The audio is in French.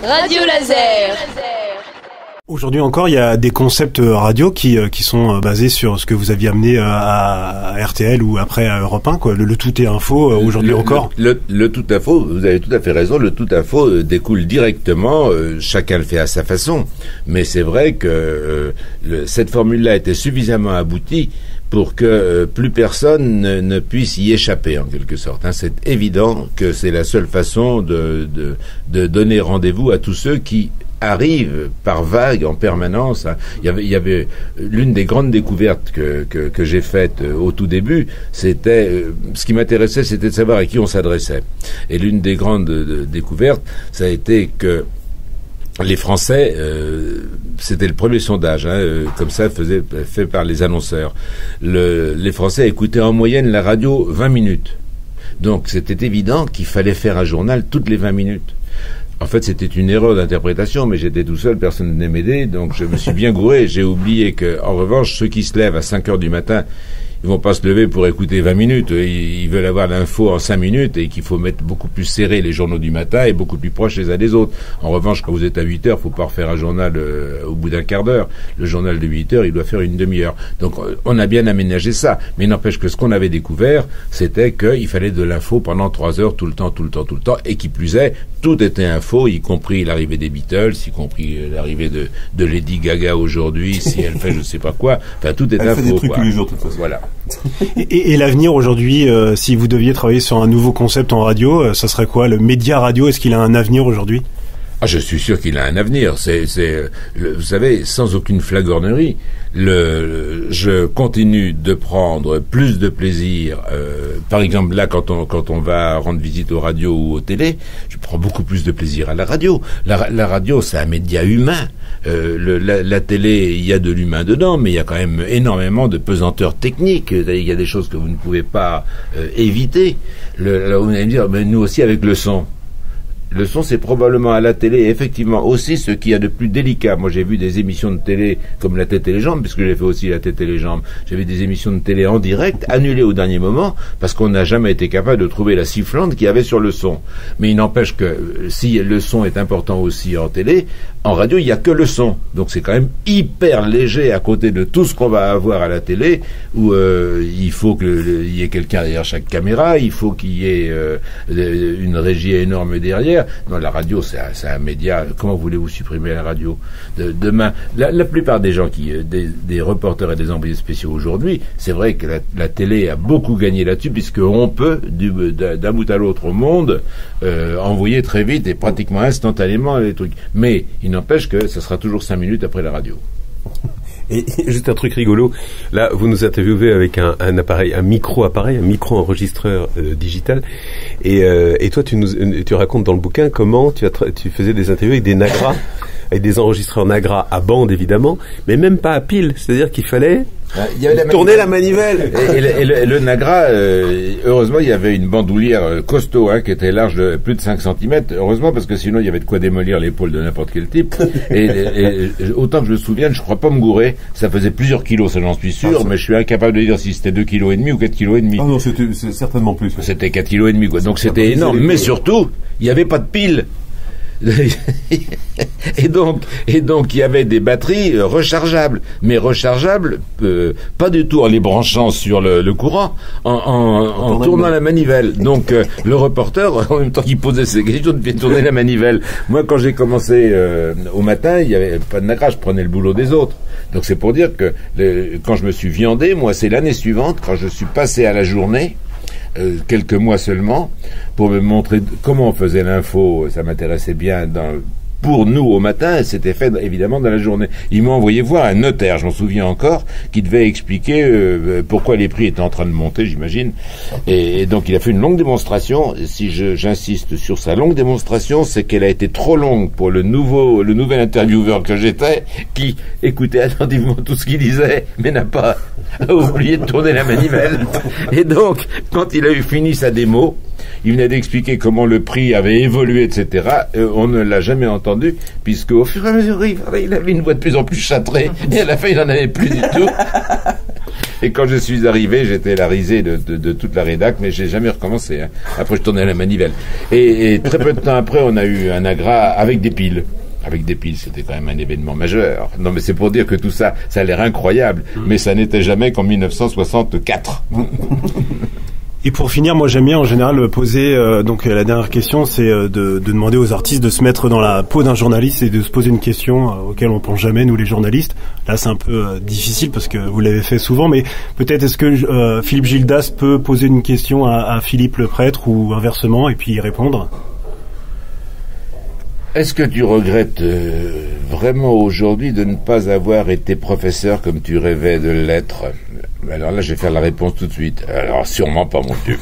Radio Laser. Aujourd'hui encore, il y a des concepts radio qui sont basés sur ce que vous aviez amené à RTL ou après à Europe 1, quoi. Le tout est info aujourd'hui encore. Le tout info, vous avez tout à fait raison. Le tout info découle directement. Chacun le fait à sa façon, mais c'est vrai que cette formule-là était suffisamment aboutie pour que plus personne ne puisse y échapper en quelque sorte. C'est évident que c'est la seule façon de donner rendez-vous à tous ceux qui arrive par vague en permanence. Il y avait l'une des grandes découvertes que j'ai faites au tout début, c'était ce qui m'intéressait, c'était de savoir à qui on s'adressait. Et l'une des grandes découvertes, ça a été que les Français, c'était le premier sondage, comme ça fait par les annonceurs. Les Français écoutaient en moyenne la radio 20 minutes. Donc c'était évident qu'il fallait faire un journal toutes les 20 minutes. En fait, c'était une erreur d'interprétation, mais j'étais tout seul, personne ne venait m'aider, donc je me suis bien gouré. J'ai oublié que, en revanche, ceux qui se lèvent à 5 heures du matin, ils vont pas se lever pour écouter 20 minutes. Ils veulent avoir l'info en 5 minutes et qu'il faut mettre beaucoup plus serré les journaux du matin et beaucoup plus proches les uns des autres. En revanche, quand vous êtes à 8 heures, faut pas refaire un journal au bout d'un quart d'heure. Le journal de 8 heures, il doit faire une demi-heure. Donc, on a bien aménagé ça. Mais il n'empêche que ce qu'on avait découvert, c'était qu'il fallait de l'info pendant 3 heures, tout le temps. Et qui plus est, tout était info, y compris l'arrivée des Beatles, y compris l'arrivée de Lady Gaga aujourd'hui, si elle fait je sais pas quoi. Enfin, tout est info. Elle fait des trucs tous les jours, de toute façon. Voilà. Et l'avenir aujourd'hui, si vous deviez travailler sur un nouveau concept en radio, ça serait quoi? Le média radio, est-ce qu'il a un avenir aujourd'hui? Ah, je suis sûr qu'il a un avenir. Vous savez, sans aucune flagornerie, je continue de prendre plus de plaisir. Par exemple, là, quand on va rendre visite aux radios ou aux télés, je prends beaucoup plus de plaisir à la radio. La radio, c'est un média humain. La télé, il y a de l'humain dedans, mais il y a quand même énormément de pesanteur technique. Il y a des choses que vous ne pouvez pas éviter. Vous allez me dire, mais nous aussi avec le son. Le son, c'est probablement à la télé, effectivement, aussi ce qu'il y a de plus délicat. Moi, j'ai vu des émissions de télé comme La Tête et les Jambes, puisque j'ai fait aussi La Tête et les Jambes. J'ai vu des émissions de télé en direct, annulées au dernier moment, parce qu'on n'a jamais été capable de trouver la sifflante qu'il y avait sur le son. Mais il n'empêche que si le son est important aussi en télé, en radio, il n'y a que le son. Donc c'est quand même hyper léger à côté de tout ce qu'on va avoir à la télé, où il faut qu'il y ait quelqu'un derrière chaque caméra, il faut qu'il y ait une régie énorme derrière. Non, la radio, c'est un média. Comment voulez-vous supprimer la radio demain? La plupart des gens des reporters et des envoyés spéciaux aujourd'hui, c'est vrai que la télé a beaucoup gagné là-dessus, puisqu'on peut, d'un bout à l'autre au monde, envoyer très vite et pratiquement instantanément les trucs. Mais il n'empêche que ça sera toujours 5 minutes après la radio. Et juste un truc rigolo, là vous nous interviewez avec un appareil, un micro-enregistreur digital, et toi tu racontes dans le bouquin comment tu faisais des interviews avec des Nagra, avec des enregistreurs Nagra à bande évidemment, mais même pas à pile, c'est-à-dire qu'il fallait tourner la manivelle. Et le Nagra, heureusement, il y avait une bandoulière costaud, qui était large de plus de 5 cm. Heureusement, parce que sinon, il y avait de quoi démolir l'épaule de n'importe quel type. Et autant que je me souvienne, je crois pas me gourer. Ça faisait plusieurs kilos, ça j'en suis sûr, mais je suis incapable de dire si c'était 2,5 kg ou 4,5 kg. Ah non, c'est certainement plus. C'était 4,5 kg, quoi. Donc c'était énorme. Mais surtout, il n'y avait pas de pile. et donc il y avait des batteries rechargeables, mais rechargeables pas du tout en les branchant sur le courant, en tournant la manivelle. Donc le reporter, en même temps qu'il posait ses questions, devait tourner la manivelle. Moi, quand j'ai commencé au matin, il y avait pas de Nagra, je prenais le boulot des autres. Donc c'est pour dire que quand je me suis viandé, moi c'est l'année suivante, quand je suis passé à la journée, quelques mois seulement, pour me montrer comment on faisait l'info. Ça m'intéressait bien pour nous au matin, c'était fait évidemment dans la journée. Ils m'ont envoyé voir un notaire, je m'en souviens encore, qui devait expliquer pourquoi les prix étaient en train de monter, j'imagine. Et donc il a fait une longue démonstration. Si j'insiste sur sa longue démonstration, c'est qu'elle a été trop longue pour le nouvel intervieweur que j'étais, qui écoutait attentivement tout ce qu'il disait, mais n'a pas oublié de tourner la manivelle. Et donc, quand il a eu fini sa démo, il venait d'expliquer comment le prix avait évolué, etc. On ne l'a jamais entendu, puisque au fur et à mesure, il avait une voix de plus en plus châtrée, et à la fin, il n'en avait plus du tout. Et quand je suis arrivé, j'étais la risée de toute la rédac, mais j'ai jamais recommencé. Hein. Après, je tournais à la manivelle. Et très peu de temps après, on a eu un agra avec des piles. Avec des piles, c'était quand même un événement majeur. Non, mais c'est pour dire que tout ça, ça a l'air incroyable, mais ça n'était jamais qu'en 1964. Et pour finir, moi j'aime bien en général poser, donc la dernière question, c'est de demander aux artistes de se mettre dans la peau d'un journaliste et de se poser une question auquel on pense jamais, nous les journalistes. Là c'est un peu difficile parce que vous l'avez fait souvent, mais peut-être est-ce que Philippe Gildas peut poser une question à Philippe le prêtre ou inversement et puis y répondre? Est-ce que tu regrettes vraiment aujourd'hui de ne pas avoir été professeur comme tu rêvais de l'être? Alors là, je vais faire la réponse tout de suite. Alors sûrement pas, mon Dieu.